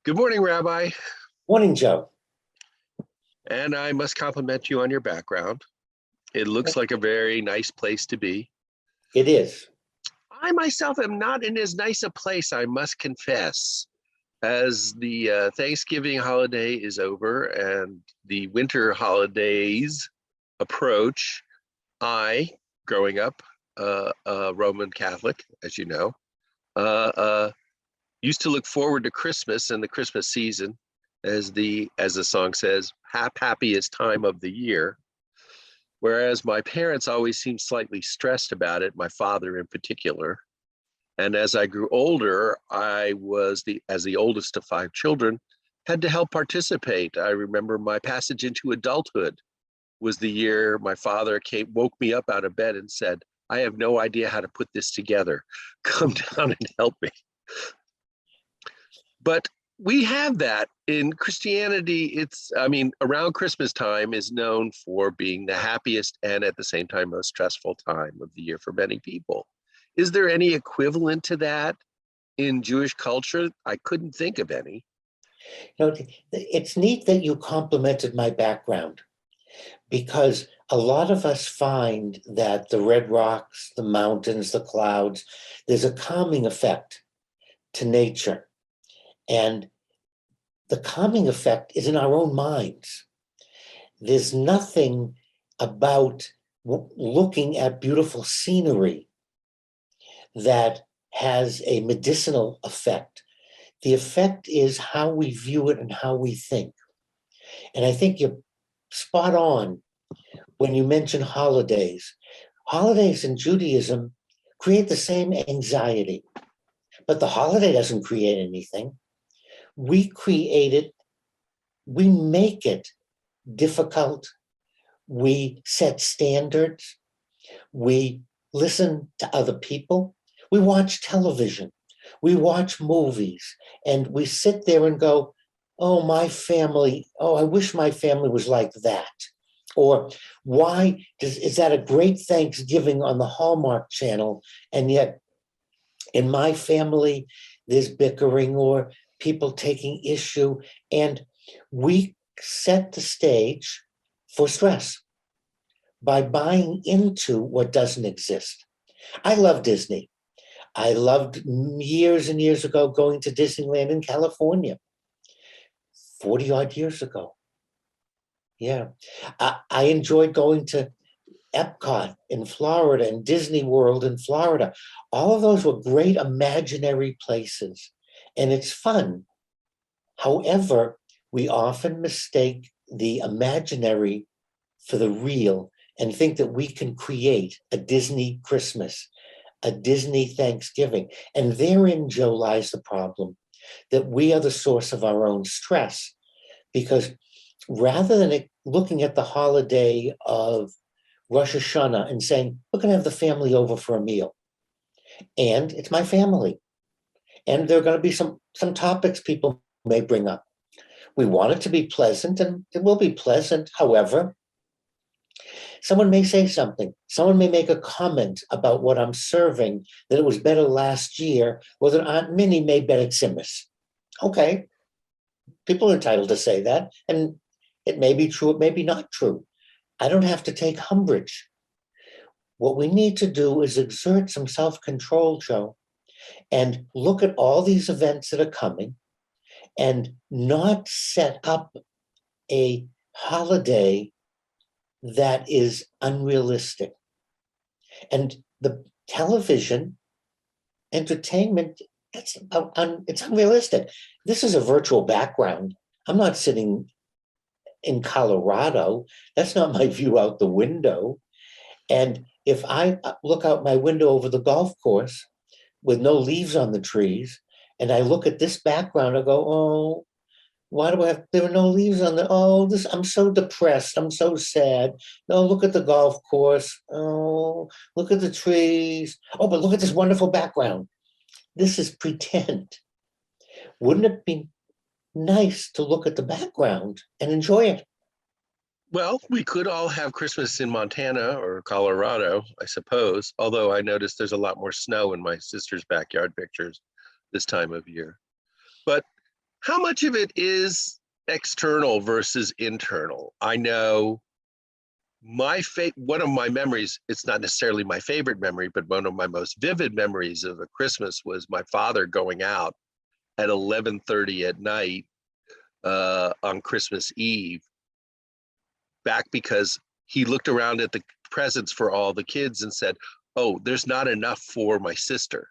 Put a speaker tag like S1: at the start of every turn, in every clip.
S1: Good morning, Rabbi.
S2: Morning, Joe.
S1: And I must compliment you on your background. It looks like a very nice place to be.
S2: It is.
S1: I myself am not in as nice a place, I must confess. As the Thanksgiving holiday is over and the winter holidays approach, I, growing up a Roman Catholic, as you know, uh, uh, used to look forward to Christmas and the Christmas season as the song says, happiest time of the year. Whereas my parents always seemed slightly stressed about it, my father in particular. And as I grew older, I was as the oldest of five children, had to help participate. I remember my passage into adulthood was the year my father woke me up out of bed and said, I have no idea how to put this together. Come down and help me. But we have that in Christianity. Around Christmas time is known for being the happiest and at the same time most stressful time of the year for many people. Is there any equivalent to that in Jewish culture? I couldn't think of any.
S2: It's neat that you complimented my background, because a lot of us find that the red rocks, the mountains, the clouds, there's a calming effect to nature. And the calming effect is in our own minds. There's nothing about looking at beautiful scenery that has a medicinal effect. The effect is how we view it and how we think. And I think you're spot on when you mention holidays. Holidays in Judaism create the same anxiety, but the holiday doesn't create anything. We create it, we make it difficult, we set standards, we listen to other people, we watch television, we watch movies, and we sit there and go, oh, my family, oh, I wish my family was like that. Or is that a great Thanksgiving on the Hallmark Channel, and yet in my family there's bickering or people taking issue, and we set the stage for stress by buying into what doesn't exist. I love Disney. I loved years and years ago going to Disneyland in California, 40 odd years ago. Yeah. I enjoyed going to Epcot in Florida and Disney World in Florida. All of those were great imaginary places, and it's fun. However, we often mistake the imaginary for the real and think that we can create a Disney Christmas, a Disney Thanksgiving. And therein, Joe, lies the problem, that we are the source of our own stress. Because rather than looking at the holiday of Rosh Hashanah and saying, we're going to have the family over for a meal, and it's my family, and there are going to be some topics people may bring up. We want it to be pleasant, and it will be pleasant. However, someone may say something. Someone may make a comment about what I'm serving, that it was better last year, or that Aunt Minnie made better tzimmus. Okay, people are entitled to say that, and it may be true, it may be not true. I don't have to take umbrage. What we need to do is exert some self-control, Joe, and look at all these events that are coming and not set up a holiday that is unrealistic. And the television entertainment, it's unrealistic. This is a virtual background. I'm not sitting in Colorado. That's not my view out the window. And if I look out my window over the golf course with no leaves on the trees, and I look at this background, I go, oh, why do I have, there are no leaves on the, oh, I'm so depressed, I'm so sad. No, look at the golf course. Oh, look at the trees. Oh, but look at this wonderful background. This is pretend. Wouldn't it be nice to look at the background and enjoy it?
S1: Well, we could all have Christmas in Montana or Colorado, I suppose, although I noticed there's a lot more snow in my sister's backyard pictures this time of year. But How much of it is external versus internal? I know one of my memories, it's not necessarily my favorite memory, but one of my most vivid memories of a Christmas was my father going out at 11:30 at night on Christmas Eve, back because he looked around at the presents for all the kids and said, oh, there's not enough for my sister.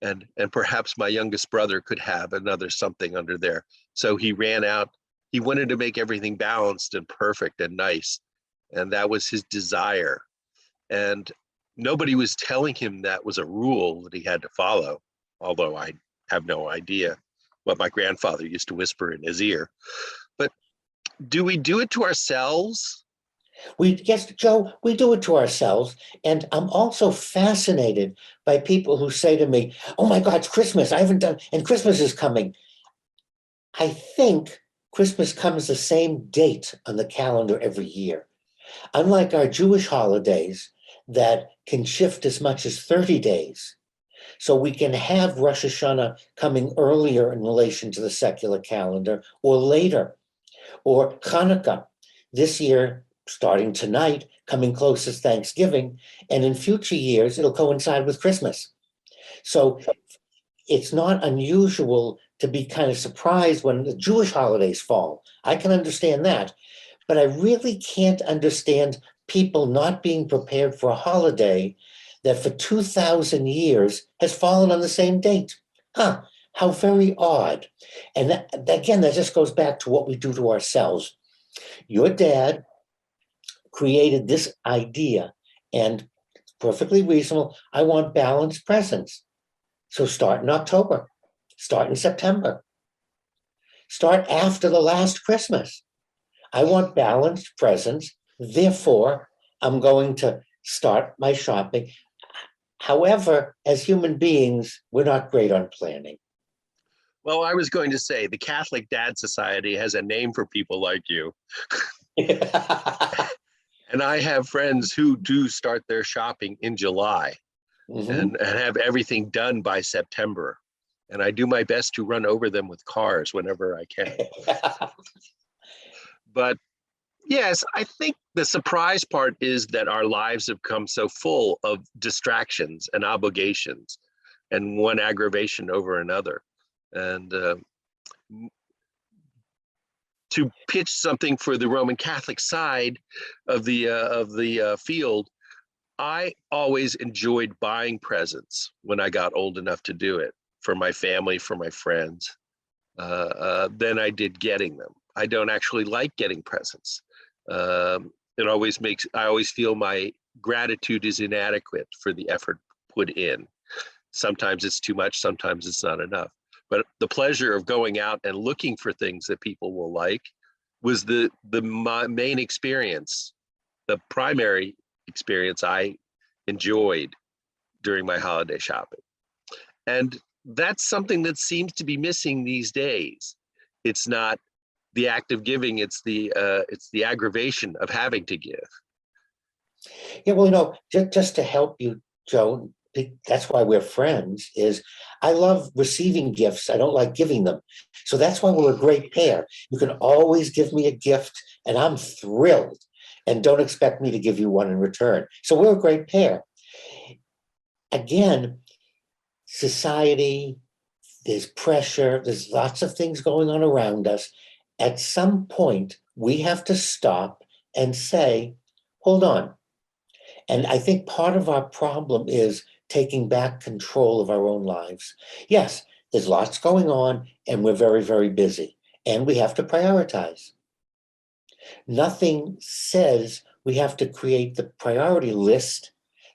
S1: And perhaps my youngest brother could have another something under there. So he ran out. He wanted to make everything balanced and perfect and nice. And that was his desire. And nobody was telling him that was a rule that he had to follow, although I have no idea what my grandfather used to whisper in his ear. But do we do it to ourselves?
S2: Yes, Joe, we do it to ourselves. And I'm also fascinated by people who say to me, oh my God, it's Christmas. I haven't done, and Christmas is coming. I think Christmas comes the same date on the calendar every year. Unlike our Jewish holidays that can shift as much as 30 days. So we can have Rosh Hashanah coming earlier in relation to the secular calendar or later, or Chanukah this year, starting tonight, coming close as Thanksgiving, and in future years, it'll coincide with Christmas. So it's not unusual to be kind of surprised when the Jewish holidays fall. I can understand that, but I really can't understand people not being prepared for a holiday that for 2,000 years has fallen on the same date. Huh, how very odd. And again, that just goes back to what we do to ourselves. Your dad created this idea, and it's perfectly reasonable. I want balanced presents. So start in October, start in September, start after the last Christmas. I want balanced presents. Therefore, I'm going to start my shopping. However, as human beings, we're not great on planning.
S1: Well, I was going to say the Catholic Dad Society has a name for people like you. And I have friends who do start their shopping in July and have everything done by September. And I do my best to run over them with cars whenever I can. But yes, I think the surprise part is that our lives have come so full of distractions and obligations and one aggravation over another. And to pitch something for the Roman Catholic side of the field, I always enjoyed buying presents when I got old enough to do it for my family, for my friends. Than I did getting them. I don't actually like getting presents. It always makes, I always feel my gratitude is inadequate for the effort put in. Sometimes it's too much, sometimes it's not enough. But the pleasure of going out and looking for things that people will like was the main experience, the primary experience I enjoyed during my holiday shopping. And that's something that seems to be missing these days. It's not the act of giving, it's the aggravation of having to give.
S2: Yeah, well, just to help you, Joe, that's why we're friends, is I love receiving gifts. I don't like giving them. So that's why we're a great pair. You can always give me a gift and I'm thrilled, and don't expect me to give you one in return. So we're a great pair. Again, society, there's pressure, there's lots of things going on around us. At some point, we have to stop and say, hold on. And I think part of our problem is taking back control of our own lives. Yes, there's lots going on and we're very, very busy and we have to prioritize. Nothing says we have to create the priority list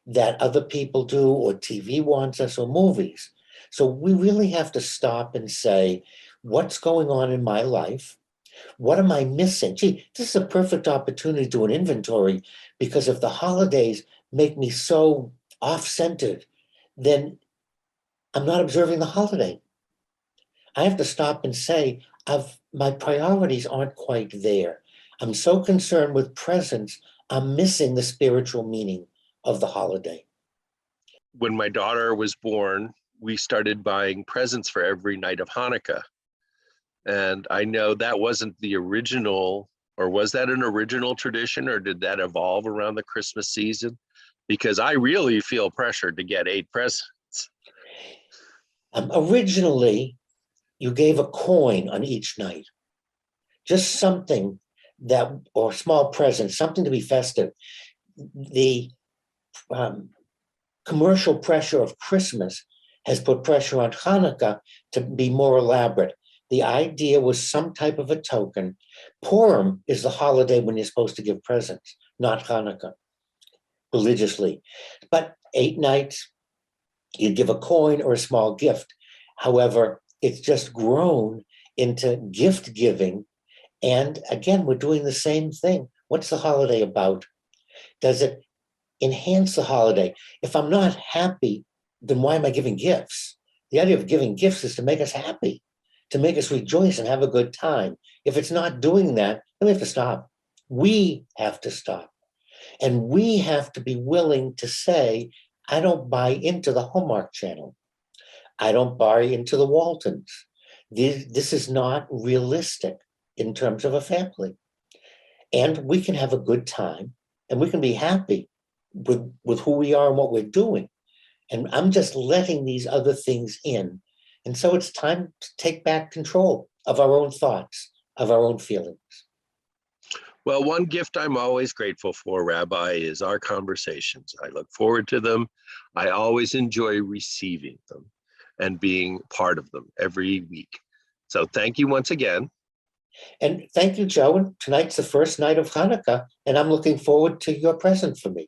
S2: that other people do or TV wants us or movies. So we really have to stop and say, what's going on in my life? What am I missing? Gee, this is a perfect opportunity to do an inventory, because if the holidays make me so off-centered, then I'm not observing the holiday. I have to stop and say, my priorities aren't quite there. I'm so concerned with presents, I'm missing the spiritual meaning of the holiday.
S1: When my daughter was born, we started buying presents for every night of Hanukkah. And I know that wasn't the original, or was that an original tradition, or did that evolve around the Christmas season? Because I really feel pressured to get 8 presents.
S2: Originally, you gave a coin on each night, just something that, or small present, something to be festive. The commercial pressure of Christmas has put pressure on Hanukkah to be more elaborate. The idea was some type of a token. Purim is the holiday when you're supposed to give presents, not Hanukkah, religiously. But 8 nights, you'd give a coin or a small gift. However, it's just grown into gift giving. And again, we're doing the same thing. What's the holiday about? Does it enhance the holiday? If I'm not happy, then why am I giving gifts? The idea of giving gifts is to make us happy, to make us rejoice and have a good time. If it's not doing that, then we have to stop. We have to stop. And we have to be willing to say, I don't buy into the Hallmark Channel. I don't buy into the Waltons. This is not realistic in terms of a family. And we can have a good time and we can be happy with who we are and what we're doing. And I'm just letting these other things in. And so it's time to take back control of our own thoughts, of our own feelings.
S1: Well, one gift I'm always grateful for, Rabbi, is our conversations. I look forward to them. I always enjoy receiving them and being part of them every week. So thank you once again.
S2: And thank you, Joe. And tonight's the first night of Hanukkah, and I'm looking forward to your present for me.